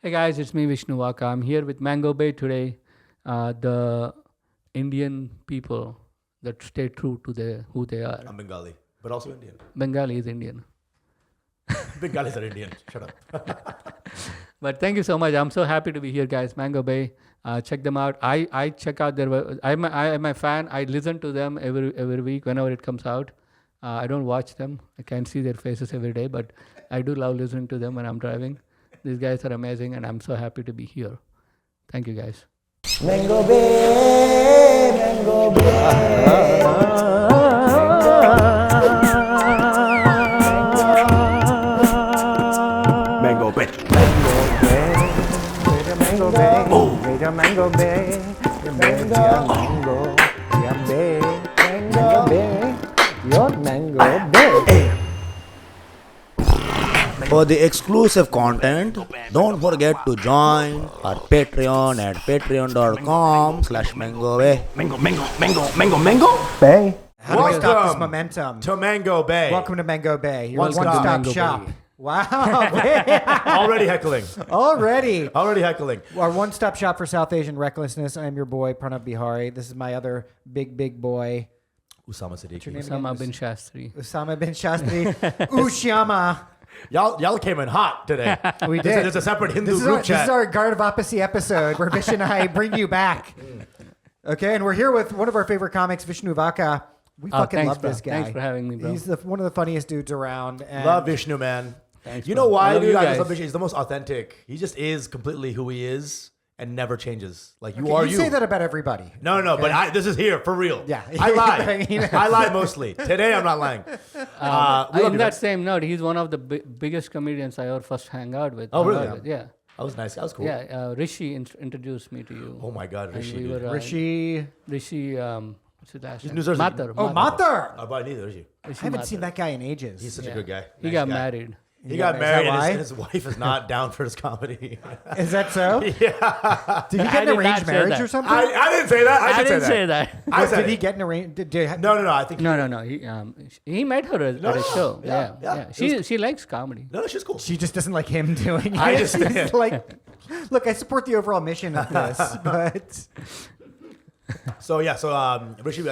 Hey guys, it's me Vishnu Vaka. I'm here with Mango Bay today. The Indian people that stay true to who they are. I'm Bengali, but also Indian. Bengali is Indian. Bengalis are Indian. Shut up. But thank you so much. I'm so happy to be here, guys. Mango Bay. Check them out. I check out their. I'm a fan. I listen to them every week whenever it comes out. I don't watch them. I can't see their faces every day, but I do love listening to them when I'm driving. These guys are amazing, and I'm so happy to be here. Thank you, guys. Mango Bay, Mango Bay. Mango Bay. Mango Bay, Mango Bay, Mango Bay, Mango Bay, your Mango Bay. For the exclusive content, don't forget to join our Patreon at patreon.com/mangobe. Mango. Bay. How do I stop this Welcome momentum? to Mango Bay. Welcome to Mango Bay, your Welcome to one-stop Mango shop. Bay. Wow. Already heckling. Already. Already heckling. Our one-stop shop for South Asian recklessness. I'm your boy, Pranav Behari. This is my other big boy, Usama Siddiquee. name? Usama bin Shastri. Usama bin Shastri. Usama. Y'all came in hot today. We did. There's a separate Hindu This is, group our, chat. this is our Guard of Opposite episode where Vish and I bring you back. Okay, and we're here with one of our favorite comics, Vishnu Vaka. We fucking thanks, love bro. this guy. Thanks for having me, bro. He's one of the funniest dudes around. And Love Vishnu, man. Thanks, you bro. know why, I love dude? you I guys. love Vishnu. He's the most authentic. He just is completely who he is and never changes. Like you Okay, are you you. say that about everybody. No, but this is here for real. Yeah. I lie. I mean- I lie mostly. Today I'm not lying. We love In you, that man. same note, he's one of the biggest comedians I ever first hang out with. Oh, really? Yeah. That was nice. That was cool. Yeah. Rishi introduced me to you. Oh my God, And Rishi. we dude. were, Rishi. Rishi, what's his last name? New Jersey. Mathur. Oh, Mathur. Oh, but neither is he. I haven't seen that guy in ages. He's such a Yeah. good guy. He Nice got guy. married. He Yeah, got is married, that why? and his wife is not down for his comedy. Is that so? yeah, Did he get I an did not arranged say marriage that. or something? I didn't say that. I should didn't say that. I said Did he it. get an arranged? No. I think No. He met her at a show. Yeah. Yeah. She likes comedy. No, she's cool. She just doesn't like him doing it. I just- She's like, look, I support the overall mission of this, but So Rishi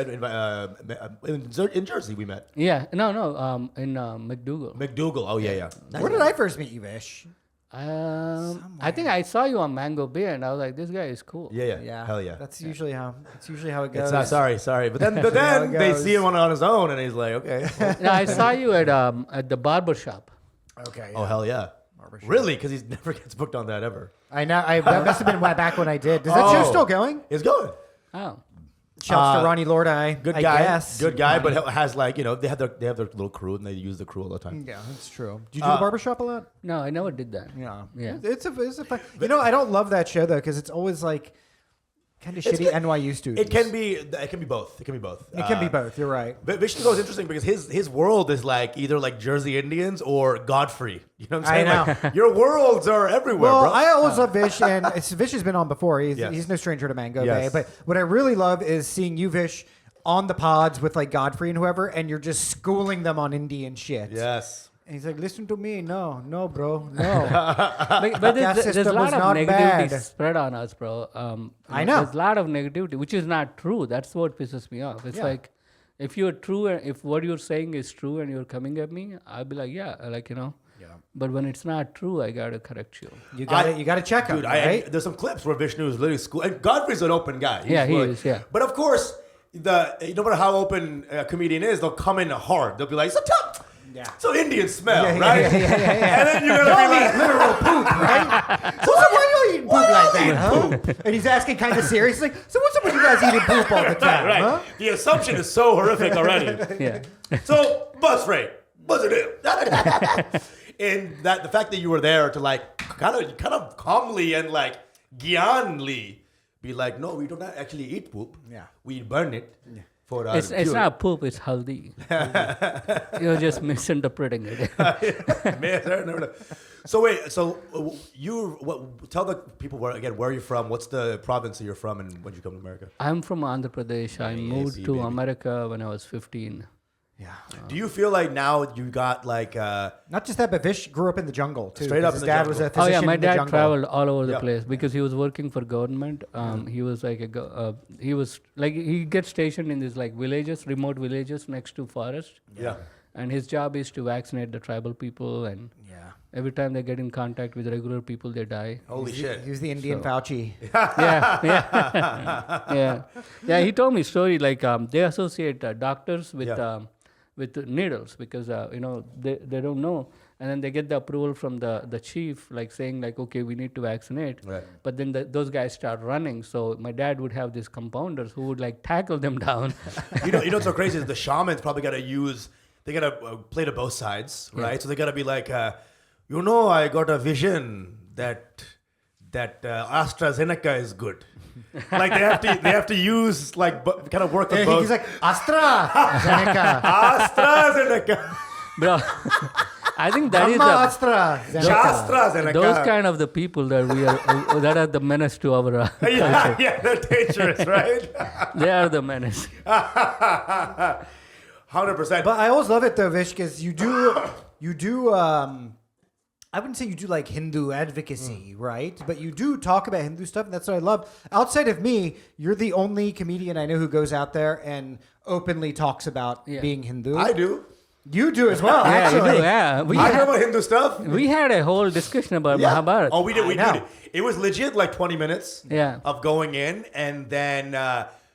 in Jersey we met. Yeah. No. In McDougal. McDougal. Oh yeah. where did I first meet you, Vish? I think I saw you on Mango Bay, and I was like, this guy is cool. Yeah. Yeah, Hell yeah. That's usually how it It's goes. sorry. But then how it they goes. see him on his own, and he's like, okay. No, I saw you at the barber shop. Okay. Oh hell yeah. Really? Because he never gets booked on that ever. I know. That must have been way back when I did. Does that show Oh. still going? It's going. Oh. Shouts to Ronnie Lordai. Good I guy. guess. Good guy, but has they have their little crew and they use the crew all the time. Yeah, that's true. Do you do the barbershop a lot? No, I never did that. Yeah. Yeah. It's a fun. I don't love that show though because it's always like kind of shitty good. NYU students. It can be both. It can be both. It can be both. You're right. But Vishnu is interesting because his world is like either like Jersey Indians or Godfrey. You know what I'm saying? I Like, your worlds are everywhere, Well, bro. I always love Vish, and Vish has been on before. Yes. He's no stranger to Mango Yes. Bay. But what I really love is seeing you, Vish, on the pods with like Godfrey and whoever, and you're just schooling them on Indian shit. Yes. And he's like, listen to me. No, bro. No. But That there's a system lot was of not negativity bad. spread on us, bro. I know. There's a lot of negativity, which is not true. That's what pisses me off. It's Yeah. like, if you're true, and if what you're saying is true and you're coming at me, I'll be like, yeah, Yeah. But when it's not true, I gotta correct you. You got to check him, Dude, right? there's some clips where Vishnu is literally school. And Godfrey's an open guy. Yeah, he really- is, yeah. But of course, no matter how open a comedian is, they'll come in hard. They'll be like, so Indian smell, Yeah, right? yeah. And then you're gonna be like, Literal poop, right? So why are you eating poop like that, huh? And he's asking kind of seriously. So what's up with you guys eating poop all the time, right. huh? The assumption is so horrific already. Yeah. So bus rate, what's it is? And the fact that you were there to like kind of calmly and like gyanly be like, no, we don't actually eat poop. Yeah. We burn it. For It's cure. not poop, it's haldi. You're just misinterpreting it. Man, so wait, tell the people where you're from. What's the province that you're from, and when did you come to America? I'm from Andhra Pradesh. I moved to baby. America when I was 15. Yeah. Do you feel like now you got like Not just that, but Vish grew up in the jungle too. Straight up His in the dad jungle. was a Oh physician yeah, my in the dad jungle. traveled all over the Yeah. place because he was working for government. He was like he was like he gets stationed in these like villages, remote villages next to forest, yeah. and his job is to vaccinate the tribal people. And Yeah. every time they get in contact with regular people, they die. Holy shit. He was the Indian Fauci. Yeah. He told me story like they associate doctors with Yeah. with needles because they don't know, and then they get the approval from the chief like saying like, okay, we need to vaccinate. Right. But then those guys start running, so my dad would have these compounders who would like tackle them down. You know what's so crazy is the shamans probably got to play to both sides, right? So they got to be like, I got a vision that AstraZeneca is good. Like they have to use like kind of work with both. He's like, AstraZeneca. AstraZeneca. Bro, I think that is Amma the AstraZeneca. AstraZeneca. those kind of the people that we are that are the menace to our yeah, they're dangerous, right? they are the menace. 100%. But I always love it though, Vish, because you do. I wouldn't say you do like Hindu advocacy, right? But you do talk about Hindu stuff, and that's what I love. Outside of me, you're the only comedian I know who goes out there and openly talks about being Hindu. I do. You do as well, Yeah, actually. you do. Yeah, I know about Hindu stuff. we had a whole discussion about Mahabharata. Oh, we did. know. Did. It was legit like 20 minutes of going in, and then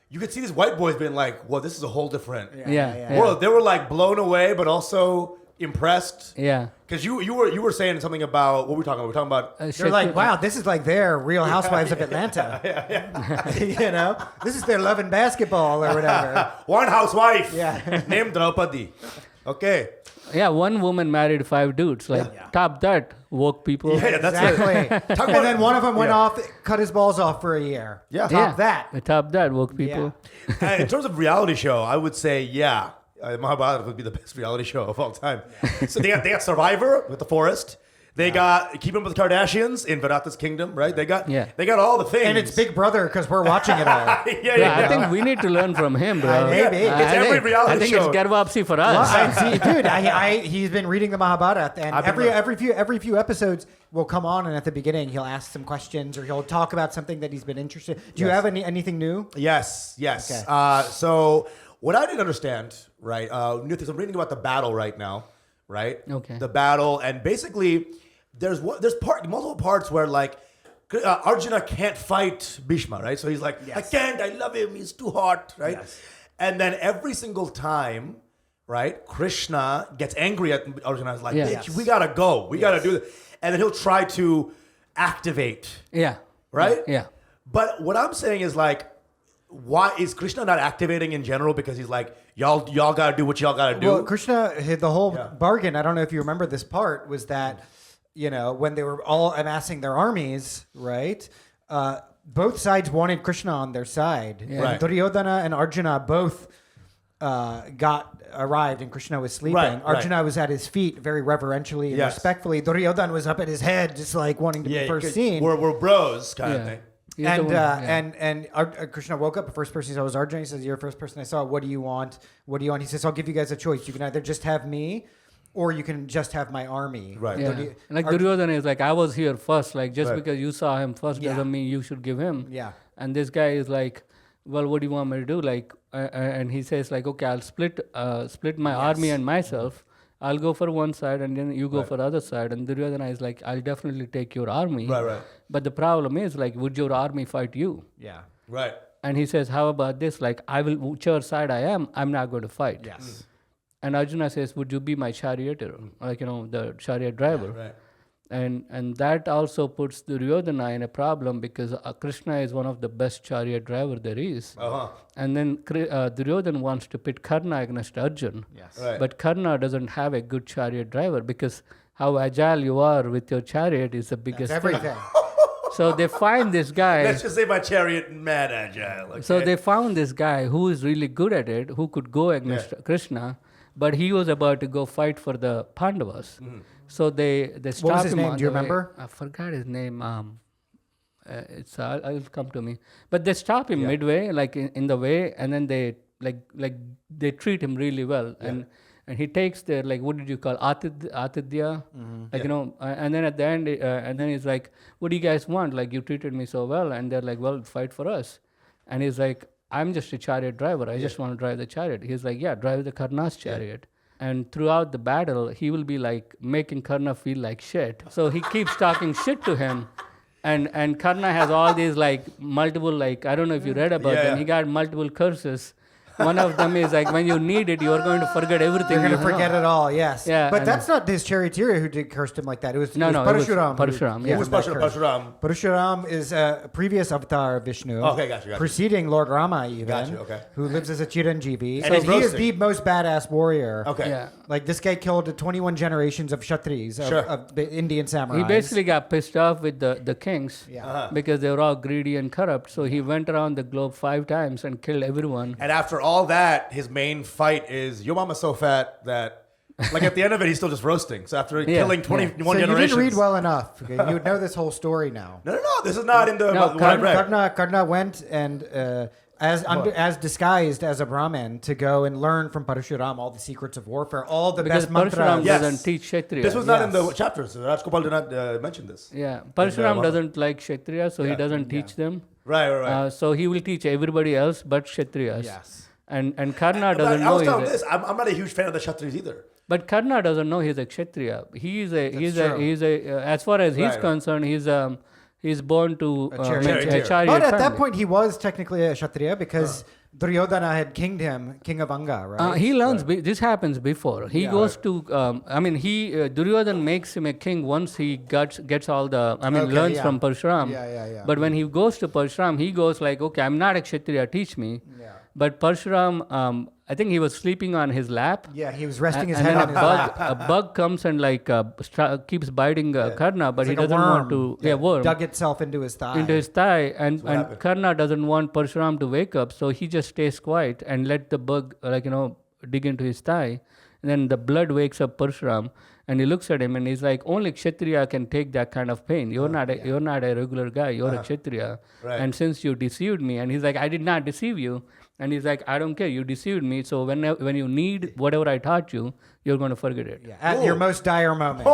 you could see these white boys being like, well, this is a whole different Yeah. world. They were like blown away, but also impressed. Yeah. Because you were saying something about what were we talking about? We're talking about They're like, wow, this is like their Real Housewives of Atlanta. You know, this is their Love and Basketball or whatever. one housewife Yeah. named Draupadi. Okay. Yeah, one woman married 5 dudes. Like, top that, woke people. Yeah, that's Exactly. Talk And about- then one of them went Yeah. off, cut his balls off for a year. Yeah. Top that. Top that, woke people. In terms of reality show, I would say, Mahabharata would be the best reality show of all time. So they got Survivor with the forest. They got Keeping Up with the Kardashians in Virata's Kingdom, right? They got all the things. And it's Big Brother because we're watching it all. Yeah, I think we need to learn from him, bro. Maybe. It's every reality I think show. it's Garvapsi for Well, us. he's been reading the Mahabharata, and every few episodes will come on, and at the beginning he'll ask some questions or he'll talk about something that he's been interested. Do you have anything new? Yes. Okay. So what I didn't understand, right? I'm reading about the battle right now, right? Okay. The battle, and basically there's multiple parts where like Arjuna can't fight Bhishma, right? So he's like, I can't. I love him. He's too hot, right? Yes. And then every single time, right? Krishna gets angry at Arjuna. He's like, bitch, we gotta go. We gotta do this. And then he'll try to activate, Yeah. right? Yeah. But what I'm saying is like, why is Krishna not activating in general? Because he's like, y'all gotta do what y'all gotta do. Well, Krishna, the whole bargain, I don't know if you remember this part, was that, when they were all amassing their armies, right? Both sides wanted Krishna on their side. Yeah. And Right. Duryodhana and Arjuna both arrived and Krishna was sleeping. Right, Arjuna was at his feet very reverentially and Yes. respectfully. Duryodhana was up at his head just like wanting to be first seen. We're bros kind of Yeah. thing. He's the And one, yeah. Krishna woke up. The first person he saw was Arjuna. He says, "You're the first person I saw. What do you want? What do you want?" He says, "I'll give you guys a choice. You can either just have me, or you can just have my army." Right. Yeah. Like Duryodhana is like, I was here first. Like, just Right. because you saw him first doesn't mean you should give him. Yeah. And this guy is like, well, what do you want me to do? Like, and he says like, okay, I'll split my army and myself. I'll go for one side and then you go for the other side. And Duryodhana is like, I'll definitely take your army. Right. But the problem is like, would your army fight you? Yeah. Right. And he says, how about this? Like, I will, whichever side I am, I'm not going to fight. Yes. And Arjuna says, would you be my charioteer? Like, the chariot driver. Right. And that also puts Duryodhana in a problem because Krishna is one of the best chariot driver there is. Uh-huh. And then Duryodhana wants to pit Karna against Arjun. Yes. Right. But Karna doesn't have a good chariot driver because how agile you are with your chariot is the biggest That's thing. everything. So they find this guy. Let's just say my chariot mad agile. Okay? So they found this guy who is really good at it, who could go against Krishna, but he was about to go fight for the Pandavas. So they stopped What was his him name? on Do you the way. remember? I forgot his name. It'll come to me. But they stop him midway, like in the way, and then they like they treat him really well, and he takes their, like, what did you call atidya, like, and then at the end, and then he's like, what do you guys want? Like, you treated me so well, and they're like, well, fight for us, and he's like, I'm just a chariot driver. I just want to drive the chariot. He's like, yeah, drive the Karna's chariot. And throughout the battle, he will be like making Karna feel like shit. So he keeps talking shit to him. And Karna has all these like multiple, like, I don't know if you read about them. He got multiple curses. One of them is like, when you need it, you are going to forget everything. You're going to you forget know. it all, yes. Yeah, but and that's not his charioteer who did cursed him like that. It was Parashuram. Parashuram, yeah. Who's Parashuram? Parashuram is a previous avatar of Vishnu. Okay, gotcha. Preceding Lord Rama, even. Gotcha, okay. Who lives as a Chiranjeevi. And So he is the most badass warrior. Okay. Yeah. Like, this guy killed 21 generations of Kshatris, of the Indian samurais. He basically got pissed off with the kings Yeah. because they were all greedy and corrupt. So he went around the globe 5 times and killed everyone. And after all that, his main fight is your mama's so fat that, like, at the end of it, he's still just roasting. So after killing 21 So you generations. didn't read well enough. Okay? You would know this whole story now. No. This is not in the. No, what I read. Karna went and as disguised as a Brahmin to go and learn from Parashuram all the secrets of warfare, all the Because best mantras. Parashuram Yes. doesn't teach Kshatriya. This was not in the chapters. Rajgopal did not mention this. Yeah, Parashuram doesn't like Kshatriya, so he doesn't teach them. Right. So he will teach everybody else but Kshatriyas. Yes. And Karna But doesn't I know was telling he's a, this. I'm not a huge fan of the Kshatris either. but Karna doesn't know he's a Kshatriya. He's a as far as he's Right. concerned, he's born to a charioteer. chariot But at that family. point, he was technically a Kshatriya because Duryodhana had kinged him, king of Anga, right? He learns. This happens before he goes to. Duryodhana makes him a king once he gets all the. Learns from Parshuram. Yeah. But when he goes to Parshuram, he goes like, okay, I'm not a Kshatriya. Teach me. Yeah. But Parshuram, I think he was sleeping on his lap. Yeah, he was resting his And head then on his lap. a bug comes and like keeps biting Karna, but It's he like a doesn't want worm. to. Worm. Dug itself into his thigh. Into his thigh, and happened. Karna doesn't want Parshuram to wake up, so he just stays quiet and let the bug, dig into his thigh. And then the blood wakes up Parshuram, and he looks at him and he's like, only Kshatriya can take that kind of pain. You're not a regular guy. You're a Kshatriya. Right. And since you deceived me, and he's like, I did not deceive you. And he's like, I don't care. You deceived me. So when you need whatever I taught you, you're going to forget it. Yeah, at your most dire moments.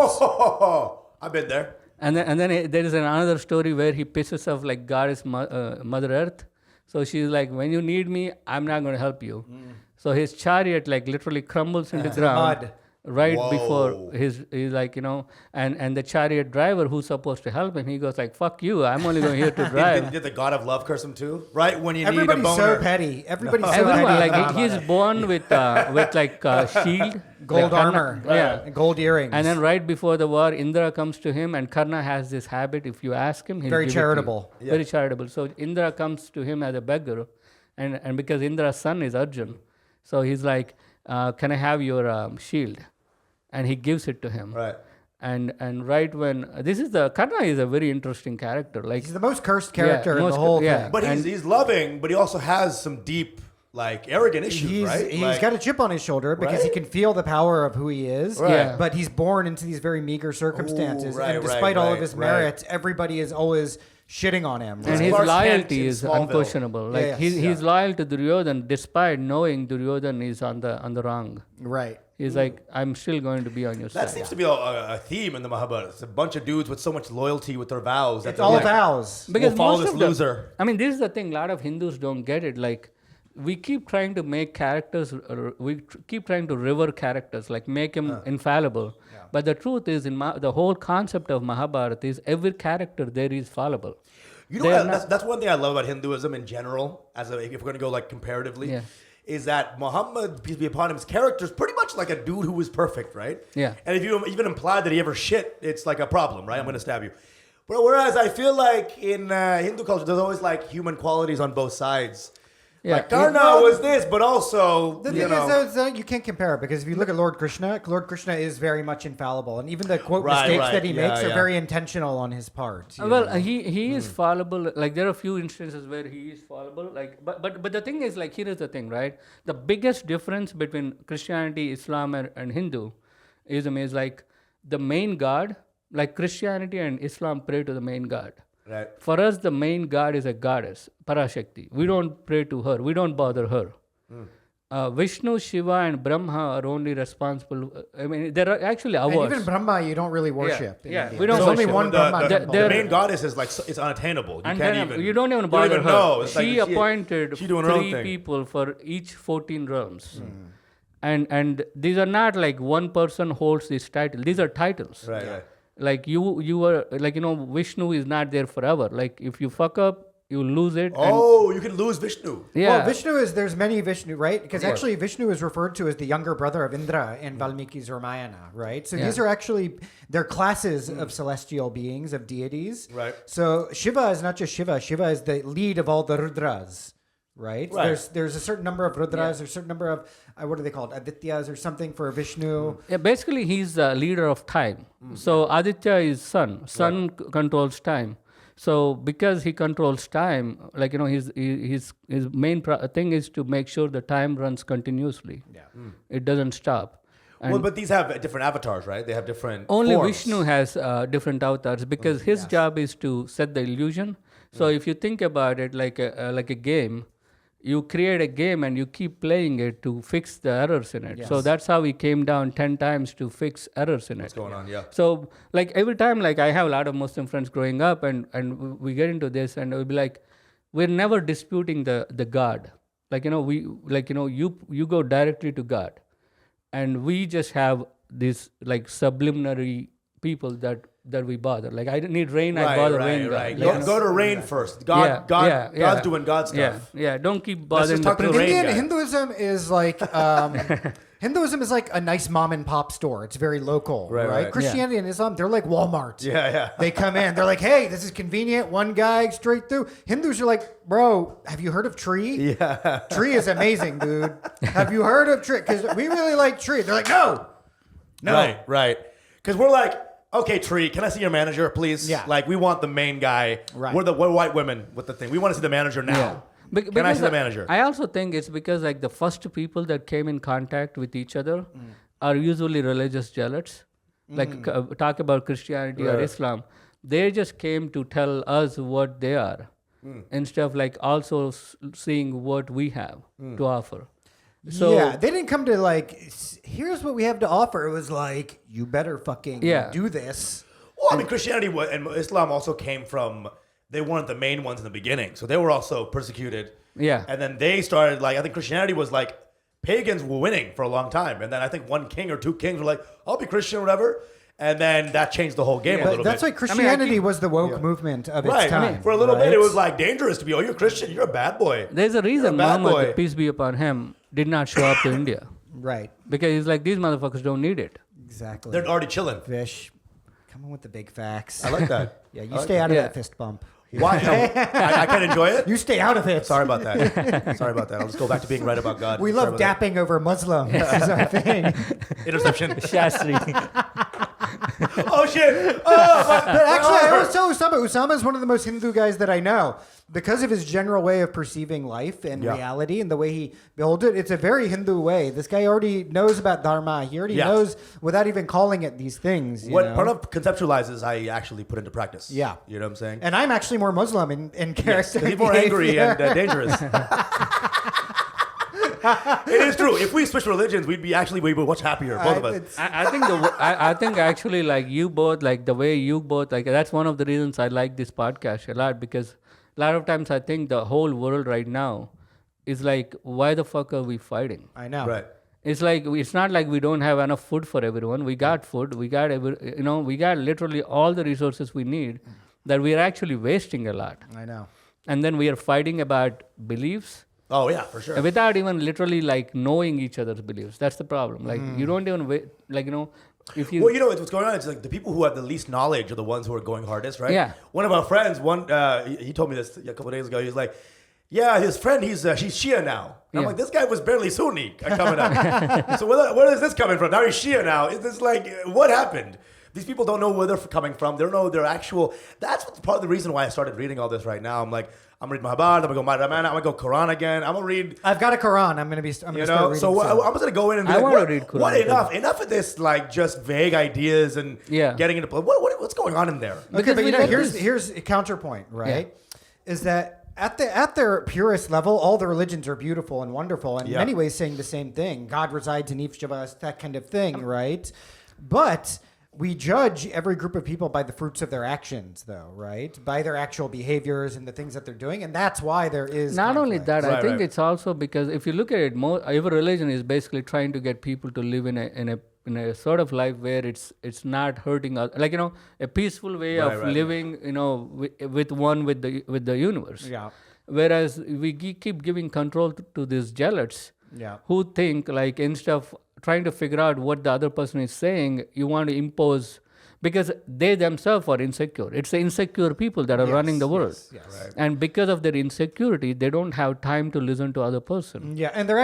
I've been there. And then there is another story where he pisses off like goddess Mother Earth. So she's like, when you need me, I'm not going to help you. So his chariot like literally crumbles into ground. Mud. Right Whoa. before he's like, and the chariot driver who's supposed to help him, he goes like, fuck you, I'm only going here to drive. Did the god of love curse him too? Right when you Everybody's need a boner. so petty. Everybody's so Everyone, petty. like he's born with like shield. Gold like armor. Yeah. And gold earrings. And then right before the war, Indra comes to him, and Karna has this habit, if you ask him, he'll Very give it to you. charitable. Yeah. Very charitable. So Indra comes to him as a beggar, and because Indra's son is Arjun, so he's like, can I have your shield? And he gives it to him. Right. And right when Karna is a very interesting character. Like He's the most cursed character in most the whole yeah. thing. But he's loving, but he also has some deep, like, arrogant issues, right? He's got a chip on his shoulder because he Right? can feel the power of who he is. Right. Yeah. But he's born into these very meager circumstances. right, and despite all of his right. merits, everybody is always shitting on him. And right? his Clark Kent loyalty in is Smallville. unquestionable. Like Yes. he's loyal to Duryodhana despite knowing Duryodhana is on the wrong. Right. He's like, I'm still going to be on your That side. seems to be a theme in the Mahabharata. It's a bunch of dudes with so much loyalty with their vows. It's all vows. Because follow most this of the- loser. I mean, this is the thing. A lot of Hindus don't get it. Like, we keep trying to make characters. Keep trying to revere characters, like make him infallible. But the truth is, the whole concept of Mahabharata is every character there is fallible. You They know, are not- that's one thing I love about Hinduism in general, if we're going to go like comparatively, Yeah. is that Muhammad, peace be upon him, his character is pretty much like a dude who was perfect, right? Yeah. And if you even imply that he ever shit, it's like a problem, right? I'm going to stab you. But whereas I feel like in Hindu culture, there's always like human qualities on both sides. Yeah. Like Karna was this, but also, The thing is, though, you can't compare it because if you look at Lord Krishna is very much infallible. And even the quote mistakes that he makes are very intentional on his part. you Well, know? he is fallible. Like there are a few instances where he is fallible. Like, but the thing is, like, here is the thing, right? The biggest difference between Christianity, Islam, and Hinduism is like the main god. Like Christianity and Islam pray to the main god. Right. For us, the main god is a goddess, Parashakti. We don't pray to her. We don't bother her. Vishnu, Shiva, and Brahma are only responsible. I mean, there are actually And hours. even Brahma, you don't really worship. in yeah, India. we don't There's only worship. one Brahma. the temple. main goddess is like it's unattainable. You And can't then even. you don't even you bother her. know. It's She like appointed she doing her own 3 thing. people for each 14 realms. And these are not like one person holds this title. These are titles. Right. Like you are like Vishnu is not there forever. Like if you fuck up, you lose it. Oh, you can lose Vishnu. Yeah. Well, Vishnu is, there's many Vishnu, right? Because actually Vishnu is referred to as the younger brother of Indra in Valmiki's Ramayana, right? So these are actually, they're classes of celestial beings, of deities. Right. So Shiva is not just Shiva. Shiva is the lead of all the Rudras, right? There's a certain number of Rudras, there's a certain number of, what are they called? Adityas or something for Vishnu. Yeah, basically, he's the leader of time. So Aditya is sun. Sun controls time. So because he controls time, like his main thing is to make sure the time runs continuously. Yeah, it doesn't stop. Well, but these have different avatars, right? They have different. Only forms. Vishnu has different avatars because his job is to set the illusion. So if you think about it like a game, you create a game and you keep playing it to fix the errors in it. Yes. So that's how we came down 10 times to fix errors in it. What's going on? Yeah. So like every time, like I have a lot of Muslim friends growing up and we get into this and we'll be like, we're never disputing the God. Like, you go directly to God. And we just have these like subliminary people that we bother. Like I didn't need rain, I bother rain. Right. God. Go to rain first. God's doing God's stuff. Yeah. Don't keep Let's bothering just talk to the prince. rain Indian guy. Hinduism is like Hinduism is like a nice mom and pop store. It's very local, right? Christianity and Islam, they're like Walmart. Yeah. They come in, they're like, hey, this is convenient. One guy straight through. Hindus are like, bro, have you heard of Tree? Yeah. Tree is amazing, dude. Have you heard of Tree? Because we really like Tree. They're like, no. Right. Because we're like, okay, Tree, can I see your manager, please? Yeah. Like, we want the main guy. Right. We're white women with the thing. We want to see the manager now. Yeah. Can I see the manager? I also think it's because like the first people that came in contact with each other are usually religious zealots. Like talk about Christianity or Islam. They just came to tell us what they are instead of like also seeing what we have to offer. So yeah, they didn't come to like, here's what we have to offer. It was like, you better fucking do this. Well, I mean, Christianity and Islam also came from, they weren't the main ones in the beginning. So they were also persecuted. Yeah. And then they started, like, I think Christianity was like, pagans were winning for a long time. And then I think one king or two kings were like, I'll be Christian or whatever. And then that changed the whole game a little That's bit. why Christianity was the woke movement of its time. For a little bit, it was like dangerous to be, you're a Christian, you're a bad boy. There's a reason bad Muhammad, boy. peace be upon him, did not show up to India. Right. Because he's like, these motherfuckers don't need it. Exactly. They're already chilling. Fish. Come on with the big facts. I like that. Yeah, you stay out of that fist bump. Why? No, I can enjoy it. You stay out of it. Sorry about that. I'll just go back to being right about God. We love dapping over Muslims. This is our thing. Interception. Shastri. Oh shit! But actually, I always tell Usama is one of the most Hindu guys that I know because of his general way of perceiving life and reality and the way he beholds it. It's a very Hindu way. This guy already knows about Dharma. He already knows without even calling it these things. What Pranav conceptualizes, I actually put into practice. Yeah. You know what I'm saying? And I'm actually more Muslim in character. He's more angry and dangerous. It is true. If we switched religions, we'd be much happier, both of us. I think actually like you both, like the way you both, like that's one of the reasons I like this podcast a lot, because a lot of times I think the whole world right now is like, why the fuck are we fighting? I know. Right. It's like, it's not like we don't have enough food for everyone. We got food. We got we got literally all the resources we need, that we are actually wasting a lot. I know. And then we are fighting about beliefs. Oh yeah, for sure. Without even literally like knowing each other's beliefs. That's the problem. Like you don't even if you. Well, what's going on? It's like the people who have the least knowledge are the ones who are going hardest, right? Yeah. One of our friends, he told me this a couple of days ago. He was like, "Yeah, his friend, she's Shia now." And I'm like, "This guy was barely Sunni coming up. So where is this coming from? Now he's Shia now. Is this like what happened?" These people don't know where they're coming from. They don't know their actual. That's part of the reason why I started reading all this right now. I'm like, I'm gonna read Mahabharata. I'm gonna go Mahabharata. I'm gonna go Quran again. I'm gonna read. I've got a Quran. I'm gonna start reading. So soon. I'm just gonna go in and be I like, wanna what, read Quran what again. enough of this like just vague ideas and getting into what's going on in there? Okay, but we you know, get here's this- here's a counterpoint, right? Is that at their purest level, all the religions are beautiful and wonderful, and in Yeah. many ways saying the same thing. God resides in each of us, that kind of thing, right? But we judge every group of people by the fruits of their actions, though, right? By their actual behaviors and the things that they're doing, and that's why there is Not only conflict. that, I Right, think right. it's also because if you look at it, every religion is basically trying to get people to live in a sort of life where it's not hurting us, like a peaceful way Right, of right. living, with the universe. Yeah. Whereas we keep giving control to these zealots Yeah. who think like instead of trying to figure out what the other person is saying, you want to impose because they themselves are insecure. It's the insecure people that are running the world. Yes. And because of their insecurity, they don't have time to listen to other person. Yeah, and they're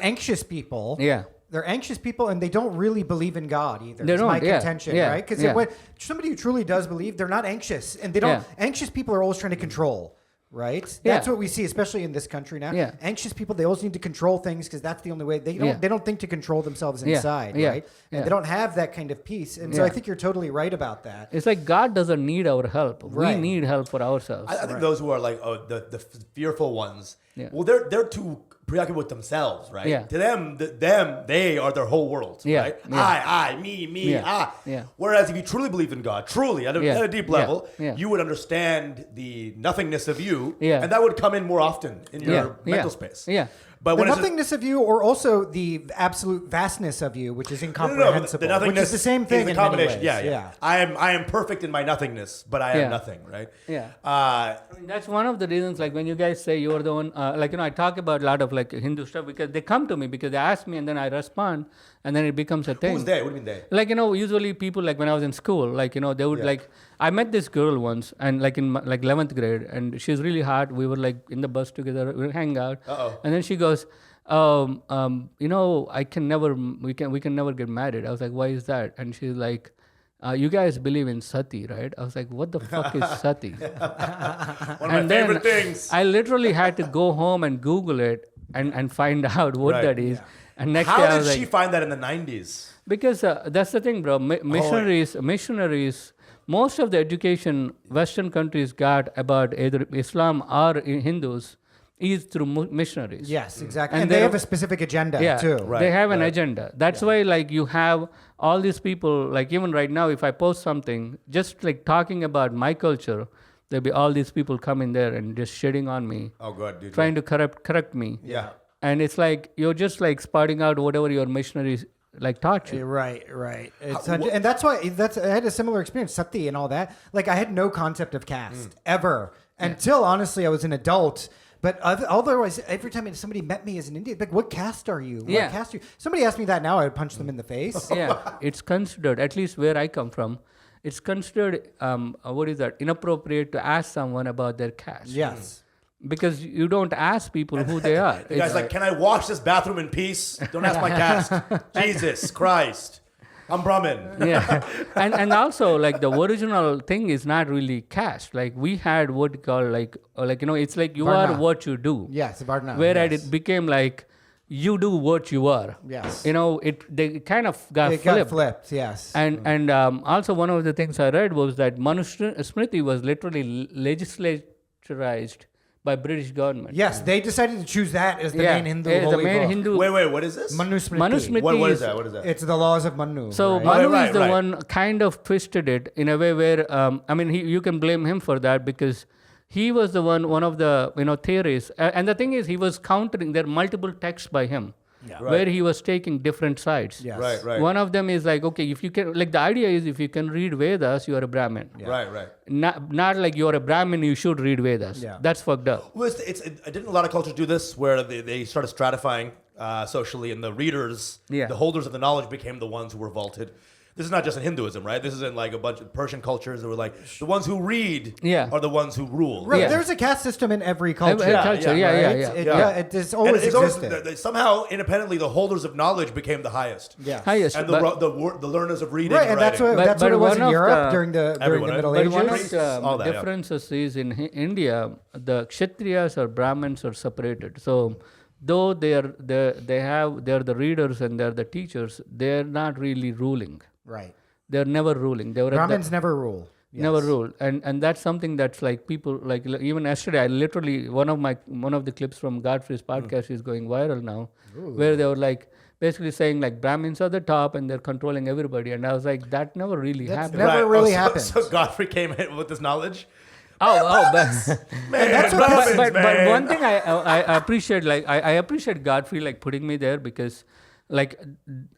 anxious people. Yeah. They're anxious people, and they don't really believe in God either. They It's my don't, yeah, contention, yeah, right? Because yeah. when somebody who truly does believe, they're not anxious, and they don't. Yeah. Anxious people are always trying to control, right? Yeah. That's what we see, especially in this country now. Yeah. Anxious people, they always need to control things because that's the only way they don't. Yeah. They don't think to control themselves Yeah, inside, yeah, right? And yeah. they don't have that kind of peace, and so Yeah. I think you're totally right about that. It's like God doesn't need our help. Right. We need help for ourselves. I think those who are like the fearful ones, Yeah. well, they're too preoccupied with themselves, right? Yeah. To them, they are their whole world, Yeah, right? yeah. I, me, Yeah, I. yeah. Whereas if you truly believe in God, truly at Yeah, a deep yeah, level, yeah. you would understand the nothingness of you, Yeah. and that would come in more often in your Yeah, mental yeah, space. yeah. But The when it's nothingness of you, or also the absolute vastness of you, which is no, incomprehensible, the nothingness which is the same thing is the in many combination. ways. Yeah. I am perfect in my nothingness, but I Yeah. am nothing, right? Yeah. Uh, I mean, that's one of the reasons, like when you guys say you're the one, I talk about a lot of like Hindu stuff because they come to me because they ask me and then I respond and then it becomes a thing. who's they? What do you mean they? Like, usually people, like when I was in school, like, they would Yeah. I met this girl once and like in 11th grade and she's really hot. We were like in the bus together, we would hang out. Uh-oh. And then she goes, we can never get married. I was like, why is that? And she's like, you guys believe in sati, right? I was like, what the fuck is sati? One of my favorite things. I literally had to go home and Google it and find out what Right. that is. And next How day I did was she like, find that in the 90s? because that's the thing, bro. Missionaries, most of the education Western countries got about either Islam or Hindus is through missionaries. Yes, exactly. And And they they're- have a specific agenda Yeah, too. Right. they have an agenda. That's why, like, you have all these people, like, even right now, if I post something, just like talking about my culture, there'll be all these people coming there and just shitting on me, Oh, God, dude. trying to correct me. Yeah. And it's like, you're just like spouting out whatever your missionaries like taught you. Right. It's How- and that's why I had a similar experience, sati and all that. Like I had no concept of caste ever until honestly I was an adult. But otherwise, every time somebody met me as an Indian, like, what caste are you? What Yeah. caste are you? Somebody asked me that now, I would punch them in the face. Yeah, it's considered, at least where I come from, it's considered, inappropriate to ask someone about their caste. Yes. Because you don't ask people who they are. The guy's like, can I wash this bathroom in peace? Don't ask my caste. Jesus Christ. I'm Brahmin. Yeah. And also, like, the original thing is not really caste. Like, we had what you call, it's like you Varna. are what you do. Yes, Varna. Whereas yes. it became like, you do what you are. Yes. They kind of got It flipped. got flipped, yes. And also one of the things I read was that Manusmriti was literally legislaturized by British government. Yes, they decided to choose that as the main Hindu as the holy main book. Hindu. Wait, what is this? Manusmriti. Manusmriti What is is that? What is that? It's the laws of Manu. So right? Manu Right, is the right. one kind of twisted it in a way where you can blame him for that because he was the one of the theories. And the thing is, he was countering. There are multiple texts by him where he was taking different sides. Yes. Right. One of them is like, okay, if you can, like, the idea is if you can read Vedas, you are a Brahmin. Right. Not like you're a Brahmin, you should read Vedas. Yeah. That's fucked up. Well, didn't a lot of cultures do this where they started stratifying socially and the readers, Yeah. the holders of the knowledge became the ones who were vaulted. This is not just in Hinduism, right? This is in like a bunch of Persian cultures that were like, the ones who read Yeah. are the ones who rule. Right, Yeah. there's a caste system in every culture. Every culture, yeah. It has And always it's existed. somehow, independently, the holders of knowledge became the highest. Yes. Highest. And but- the learners of reading Right, and and that's writing. what But it was one in of Europe the- during the Everyone, Middle But Ages. one of Priests, the all that, yeah. differences is in India, the Kshatriyas or Brahmins are separated. So though they're the readers and they're the teachers, they're not really ruling. Right. They're never ruling. Brahmins never rule. never ruled, and that's something that's like people like even yesterday. I literally one of the clips from Godfrey's podcast is going viral now, where they were like basically saying like Brahmins are the top and they're controlling everybody, and I was like, that never really happened. never really happened. So Godfrey came in with this knowledge. But Man, but one thing I appreciate, like I appreciate Godfrey like putting me there, because like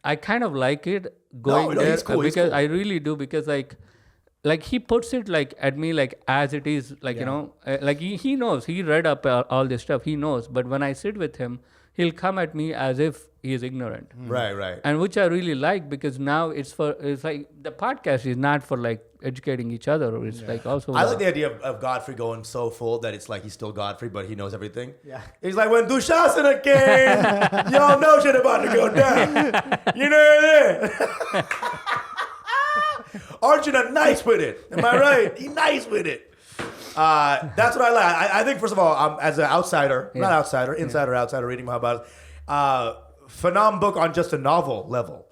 I kind of like it going No, there he's cool, he's because cool. I really do, because like he puts it like at me like as it is, like you know, like he knows, he read up all this stuff, he knows, but when I sit with him, he'll come at me as if he is ignorant. Right. And which I really like, because now it's like the podcast is not for like educating each other, or it's like also I like the idea of Godfrey going so full that it's like he's still Godfrey, but he knows everything. Yeah. He's like, when Dushasana came, y'all know shit about to go down. You know what Arjuna nice with it. Am I right? He nice with it. That's what I like. I think, first of all, as an outsider, not outsider, insider, outsider, reading Mahabharata, phenomenal book on just a novel level.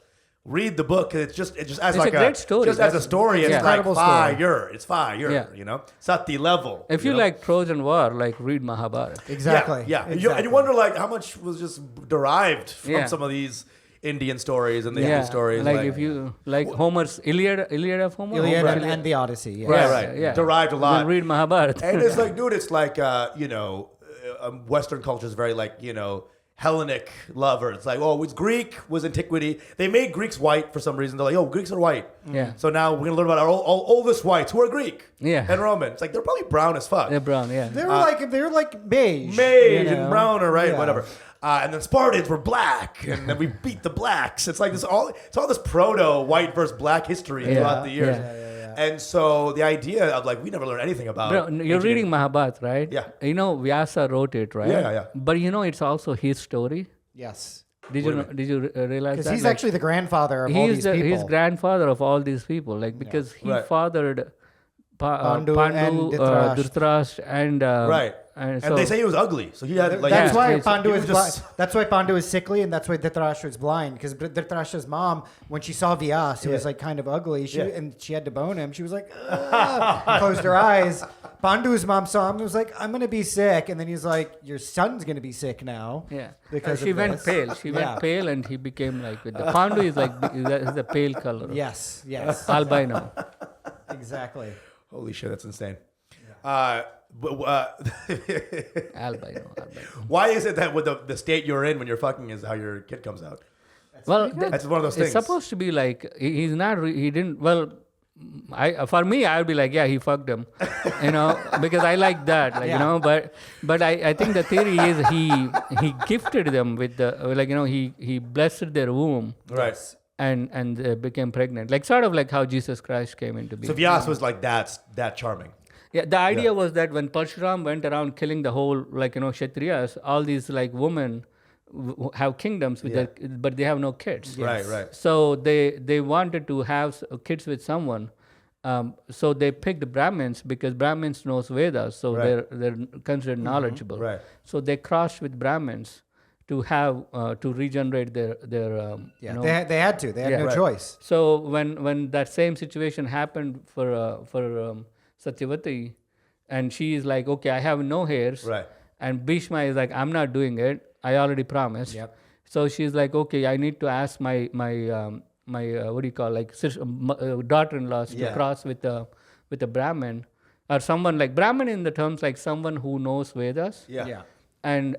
Read the book, 'cause it's just as It's like a great story. just as a story. It's like incredible story. fire. It's fire. Yeah. You know, Sati level. if you know? like Trojan War, like read Mahabharata. Exactly. Yeah. Exactly. And you wonder like how much was just derived from Yeah. some of these Indian stories and the Hindu stories. like if you like Homer's Iliad of Homer. Iliad Homer, and the Odyssey. Yes. Right. Derived a lot. Then read Mahabharata. And it's like, dude, it's like, Western culture is very like, Hellenic lover. It's like, oh, it's Greek was antiquity. They made Greeks white for some reason. They're like, oh, Greeks are white. Yeah. So now we're gonna learn about our oldest whites who are Greek. Yeah. And Roman. It's like they're probably brown as fuck. They're brown, yeah. They were like beige. Beige you and know? browner, right? Yeah. Whatever. And then Spartans were black, and then we beat the blacks. It's like it's all this proto white versus black history throughout the years. And so the idea of like we never learned anything about. Bro, you're reading Mahabharata, right? Yeah. Vyasa wrote it, right? Yeah. But it's also his story. Yes. Did you realize Because that? he's Like, actually the grandfather of all these people. he's grandfather of all these people, like because he Right. fathered Pandu Pandu, and Dhritarashtra. Dhritarashtra, and Right. and And they say he was ugly, so he had like. That's Yeah. why It's- Pandu he is was just- that's why Pandu is sickly, and that's why Dhritarashtra is blind. Because Dhritarashtra's mom, when she saw Vyas, who was like kind of ugly, and she had to bone him. She was like, "Ugh," closed her eyes. Pandu's mom saw him and was like, "I'm gonna be sick," and then he's like, "Your son's gonna be sick now." Yeah, Because she of went this. pale. She Yeah. went pale, and he became like with the Pandu is like is the pale color. Yes. Yes. Albino. Exactly. Holy shit, that's insane. Albino. Why is it that with the state you're in when you're fucking is how your kid comes out? Well, That's one of those it's things. supposed to be like he's not. He didn't. Well, for me, I would be like, yeah, he fucked him, because I like that, But I think the theory is he gifted them with the he blessed their womb, Right. and they became pregnant, like sort of like how Jesus Christ came into being. So Vyas was like that charming. Yeah, the idea was that when Parshuram went around killing the whole, Kshatriyas, all these women have kingdoms but they have no kids. Right. So they wanted to have kids with someone. So they picked Brahmins because Brahmins knows Vedas, so they're considered knowledgeable. Right. So they crossed with Brahmins to have to regenerate their They had to. They had no choice. So when that same situation happened for Satyavati, and she is like, okay, I have no hairs, Right. and Bhishma is like, I'm not doing it. I already promised. Yep. So she's like, okay, I need to ask my what do you call daughter-in-law to cross with a Brahmin or someone like Brahmin in the terms like someone who knows Vedas. Yeah. And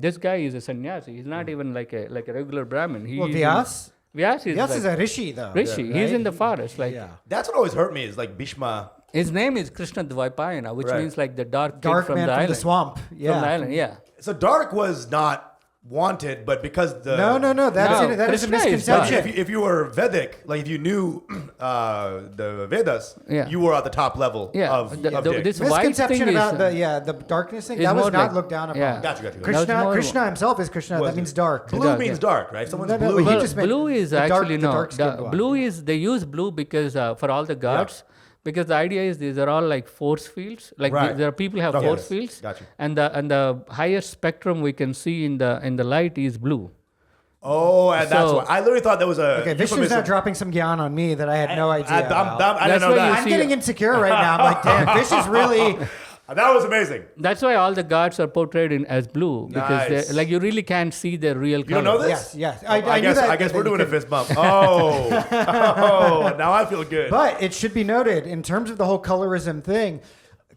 this guy is a sannyasi. He's not even like a regular Brahmin. Vyas? Vyas is Vyas is a rishi, though. Rishi. Yeah, He's right? in the forest. That's what always hurt me is like Bhishma. His name is Krishna Dvaipayana, which means like the dark Dark kid from man the from island. the swamp. Yeah. From the island, yeah. So Dark was not wanted, but because the No. That is a Krishna is misconception. if you were Vedic, like if you knew the Vedas, Yeah. you were at the top level Yeah. of The- dick. this white Misconception thing about is, the darkness thing is that was more not like- looked down upon. yeah. Gotcha. That was Krishna, more- Krishna himself is Krishna. That means dark. Blue Dark, means yeah. dark, right? Someone's No, no, blue. he Well, just meant blue is the dark- actually the no. dark-skinned one. Blue is they use blue because for all the gods. Because the idea is these are all like force fields. Like Right. there are people have Okay. force fields. Gotcha. And the highest spectrum we can see in the light is blue. Oh, and that's So- why. I literally thought that was a Okay, Vishnu's euphemism. now dropping some gyan on me that I had no idea I about. didn't That's know why that. you I'm see- getting insecure right now. I'm like, damn, Vish is really... That was amazing. That's why all the gods are portrayed in as blue because Nice. like you really can't see their real You color. don't know this? Yes. I knew guess that. I guess that we're you doing a could- fist bump. Oh, now I feel good. But it should be noted, in terms of the whole colorism thing,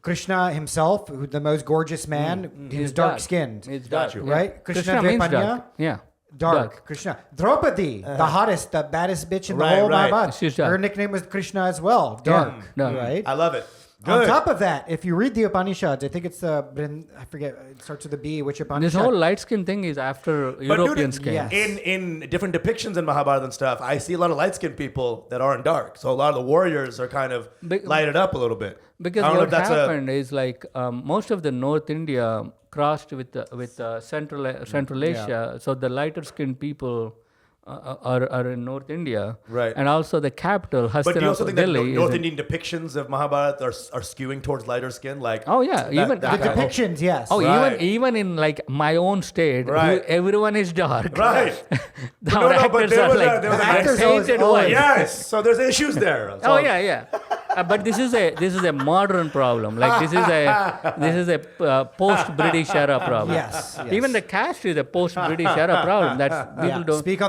Krishna himself, who the most gorgeous man, he was dark-skinned. It's Got dark. you. Yeah. Right? Krishna means Vipanya, dark. Yeah. Dark. Krishna. Draupadi, the hottest, the baddest bitch in the Right, whole right. Mahabharata. She's dark. Her nickname was Krishna as well. Dark. Dark. Right? I love it. On Good. top of that, if you read the Upanishads, I think it's the, I forget, it starts with a B, which This Upanishad? whole light skin thing is after But Europeans dude, came. yes. in different depictions in Mahabharata and stuff, I see a lot of light skinned people that aren't dark. So a lot of the warriors are kind of Be- lighted up a little bit. Because I don't know what if that's happened is like most of the North India crossed with Central Asia, so the lighter skinned people are in North India, Right. And also the capital, But do you also Hastinapur, think that Delhi. North is in- Indian depictions of Mahabharata are skewing towards lighter skin? Like Oh yeah, even The that kind of- depictions, yes. oh Right. even in like my own state, Right. everyone is dark. Right. The No, no, but actors there are was a- like there was a- Actors always- painted always- white. Yes. So there's issues there. So- Oh yeah. But this is a modern problem. Like this is a post British era problem. Yes, yes. Even the caste is a post British era problem. That's people Yeah. don't Speak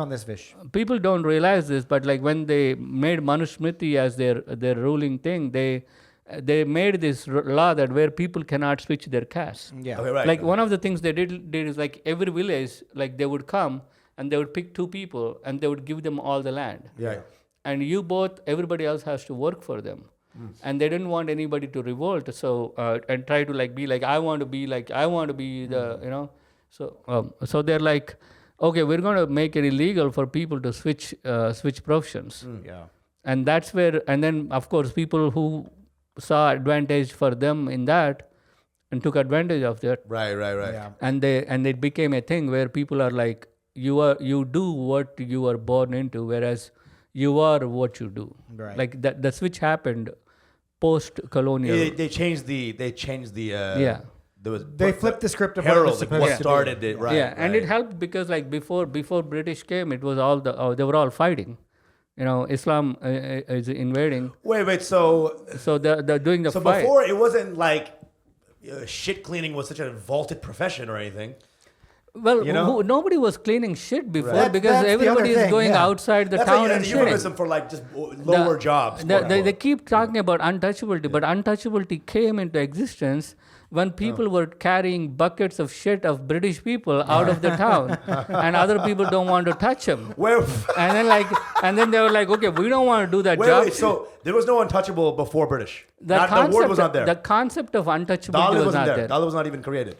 on this, Vish. people don't realize this. But like when they made Manusmriti as their ruling thing, they made this law that where people cannot switch their caste. Yeah. Okay, right. Like one of the things they did is like every village, like they would come and they would pick 2 people and they would give them all the land. Yeah. And everybody else has to work for them. And they didn't want anybody to revolt, so and try to like be like I want to be the so they're like, okay, we're going to make it illegal for people to switch professions. Yeah. And that's where, and then of course people who saw advantage for them in that and took advantage of that, Right. Yeah. and it became a thing where people are like, you do what you are born into, whereas you are what you do. Right. Like that, the switch happened post colonial. They changed the Yeah. There was They flipped the script of what it was Herald, like supposed what to be. started it, right? Yeah, and right. it helped because like before British came, it was all they were all fighting. Islam is invading, Wait. So they're doing the so fight. before it wasn't like shit cleaning was such a vaulted profession or anything. Well, You know? nobody was cleaning shit before Right. because That's the other everybody is thing, going yeah. outside the That's town a and euphemism shitting. for like just lower jobs. quote They unquote. keep talking about untouchability, but untouchability came into existence when people were carrying buckets of shit of British people out of the town, and other people don't want to touch them. Where, And then they were like, okay, we don't want to do that job. wait, so there was no untouchable before British. the the word was not there. The concept of untouchability Dalit was wasn't not there. there. Dalit was not even created.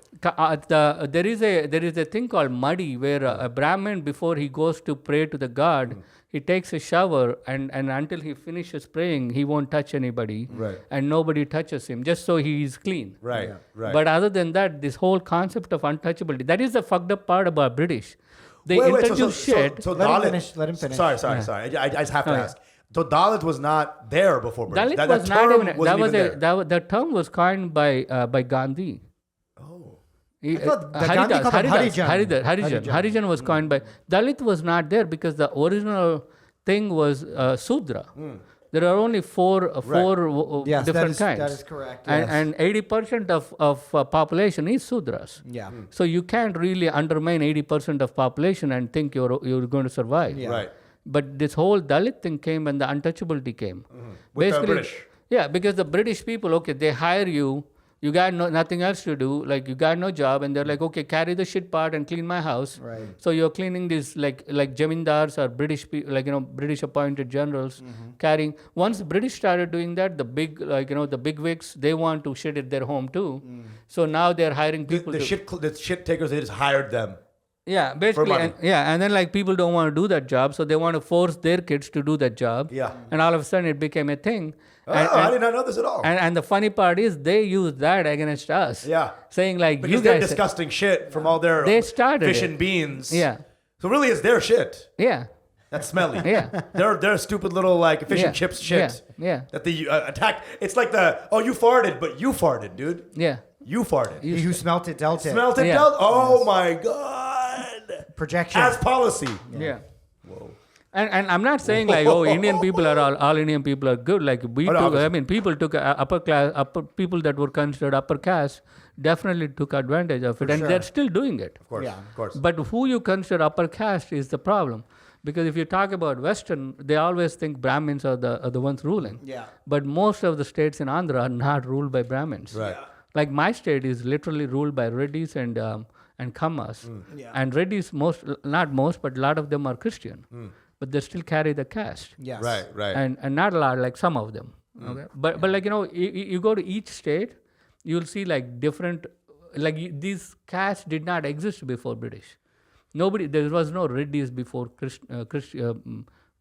There is a thing called muddy where a Brahmin, before he goes to pray to the god, he takes a shower and until he finishes praying, he won't touch anybody, Right. and nobody touches him, just so he is clean. Right. Right. But other than that, this whole concept of untouchability, that is the fucked up part about British. They Wait, introduced shit. So Let him Dalit. finish, let him finish. Sorry. I just have to Oh, yeah. ask. So Dalit was not there before British. Dalit That was not term even, wasn't even there. the term was coined by Gandhi. Oh. thought the Gandhi called them Harijan. Harijan was coined by Dalit was not there because the original thing was Sudra. There are only four Yes, different kinds. that is correct. Yes. And 80% of population is Sudras. Yeah. So you can't really undermine 80% of population and think you're going to survive. Yeah. Right. But this whole Dalit thing came when the untouchability came. With the British. Yeah, because the British people, okay, they hire you. You got nothing else to do. Like you got no job, and they're like, okay, carry the shit part and clean my house. Right. So you're cleaning these like jamindars or British British appointed generals carrying. Once British started doing that, the big the big wigs, they want to shit at their home too. So now they're hiring people. The shit takers, they just hired them. Yeah, basically, money. and then like people don't want to do that job, so they want to force their kids to do that job. Yeah. And all of a sudden it became a thing. Oh, I did not know this at all. And the funny part is they use that against us. Yeah. Saying like Because you they're guys. disgusting shit from all their They started fish it. and beans. Yeah. So really, it's their shit. Yeah. That's smelly. Yeah. They're stupid little like fish Yeah. and chips shit. Yeah. That they attack. It's like you farted, but you farted, dude. Yeah. You farted. He who smelt it dealt it. Smelt it, Yeah. dealt. Oh my god. projection. as policy. Yeah. And I'm not saying like, oh, Indian people are all Indian people are good. Like people took people that were considered upper caste definitely took advantage of it, and they're still doing it. Of course. But who you consider upper caste is the problem, because if you talk about Western, they always think Brahmins are the ones ruling. Yeah. But most of the states in Andhra are not ruled by Brahmins. Right. Like my state is literally ruled by Reddis and Kammas. Yeah. And Reddis, not most, but a lot of them are Christian. But they still carry the caste. Yes. Right. And not a lot, like some of them. Okay. But like, you go to each state, you'll see like different, these castes did not exist before British. There was no Reddis before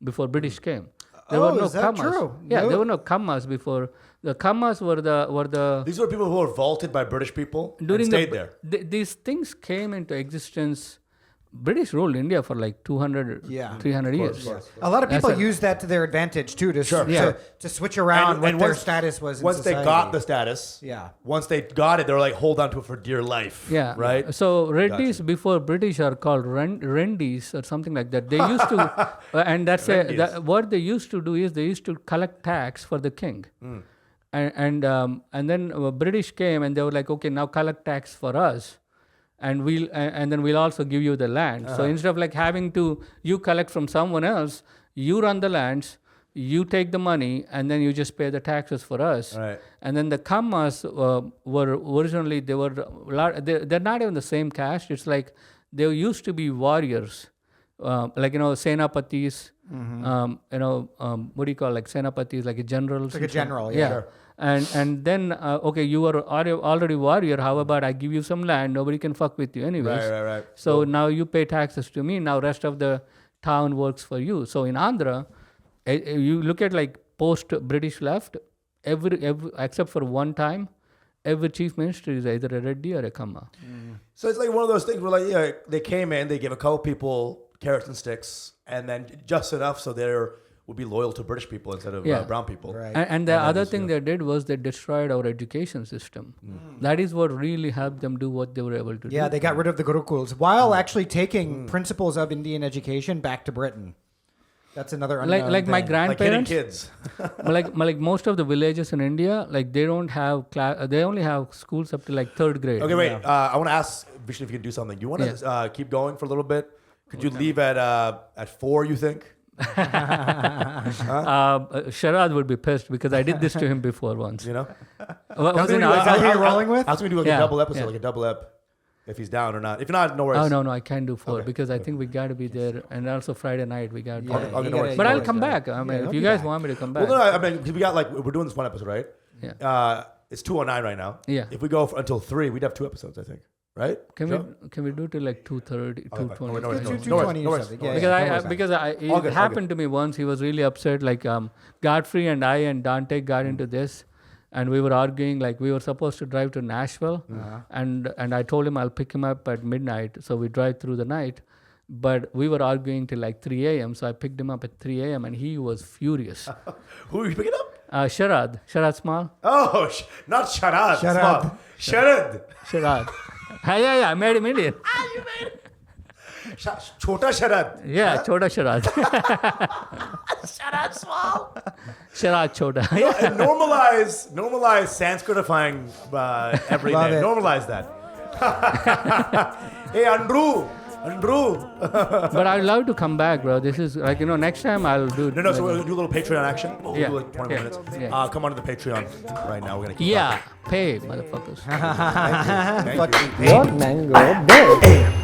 before British came. There were no is that Kammas. true? Yeah, No. there were no Kammas before. The Kammas were the These were people who were vaulted by British people and during stayed there. These things came into existence. British ruled India for like 200, 300 years. A lot of people That's use that to their advantage too, to switch around what their status was in Once society. they got the status, once they got it, they were like, hold on to it for dear life. Yeah. Right? So Reddis before British are called Rendis or something like that. They used to, and what they used to do is they used to collect tax for the king. And then British came and they were like, okay, now collect tax for us. And then we'll also give you the land. So instead of like having to you collect from someone else, you run the lands, you take the money, and then you just pay the taxes for us. Right. And then the Kammas were originally they're not even the same caste. It's like they used to be warriors, senapatis. What do you call senapatis, like a general? Like a general, yeah. Sure. And then you are already warrior. How about I give you some land? Nobody can fuck with you anyways. Right. So now you pay taxes to me. Now rest of the town works for you. So in Andhra, you look at like post British left, every except for one time, every chief minister is either a Reddy or a Kamma. So it's like one of those things where they came in, they gave a couple people carrots and sticks, and then just enough so they're would be loyal to British people instead of brown people. Right. And the other thing they did was they destroyed our education system. That is what really helped them do what they were able to do. Yeah, they got rid of the Gurukuls while actually taking principles of Indian education back to Britain. That's another unknown like my thing. grandparents. Like kids. like most of the villages in India, like they don't have they only have schools up to like 3rd grade. Okay, wait. I want to ask Vishnu if you can do something. You want to keep going for a little bit? Could you leave at 4, you think? Sharad would be pissed because I did this to him before once. Is that who you're rolling with? I was going to do like a double episode, like a double ep, if he's down or not. If not, no worries. Oh, no, I can't do 4 because I think we got to be there. And also Friday night, we got to Okay, no worries. But I'll come back. I mean, if you guys want me to come back. Well, no, I mean, because we got we're doing this one episode, right? Yeah. It's 2:09 right now. Yeah. If we go until 3, we'd have 2 episodes, I think. Right? Can we do till like 2:30, 2:20? No worries. 2:20 or something. Because it happened to me once. He was really upset. Like Godfrey and I and Dante got into this, and we were arguing. Like we were supposed to drive to Nashville, and I told him I'll pick him up at midnight. So we drive through the night, but we were arguing till like 3 a.m. So I picked him up at 3 a.m. and he was furious. Who are you picking up? Sharad Small. Oh, not Sharad. Sharad. Sharad. Yeah, I made him Indian. You made it. Chota Sharad. Yeah, Chota Sharad. Sharad small. Sharad Chota. And normalize Sanskritifying every Love name. it. Normalize that. Hey, Andrew. But I'd love to come back, bro. This is like, next time I'll do. No, so we're going to do a little Patreon action. We'll do like 20 minutes. Yeah. Come on to the Patreon right now. We're going to keep Yeah, pay, motherfuckers. Thank you. Fuck you. What mango bay?